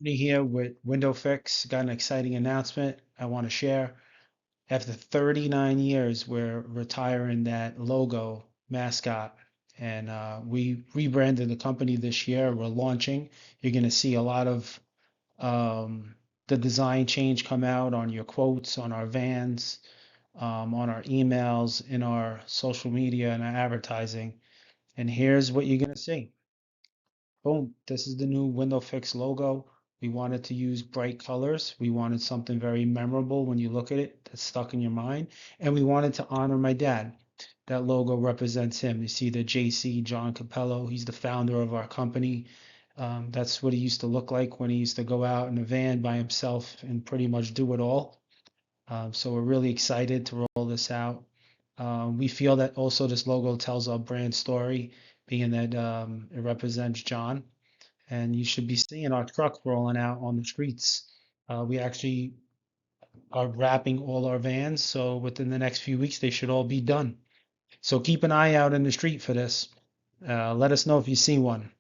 Here with WindowFix. Got an exciting announcement I want to share. After 39 years, we're retiring that logo mascot, and we rebranded the company this year. We're launching. You're going to see a lot of the design change come out on your quotes, on our vans, on our emails, in our social media, and our advertising. And here's what you're going to see. Boom, this is the new Window Fix logo. We wanted to use bright colors. We wanted something very memorable when you look at it that's stuck in your mind. And we wanted to honor my dad. That logo represents him. You see the JC, John Cappello. He's the founder of our company. That's what he used to look like when he used to go out in a van by himself and pretty much do it all. So we're really excited to roll this out. We feel that also this logo tells our brand story, being that it represents John, and you should be seeing our truck rolling out on the streets. We actually are wrapping all our vans, so within the next few weeks they should all be done. So keep an eye out in the street for this. Let us know if you see one.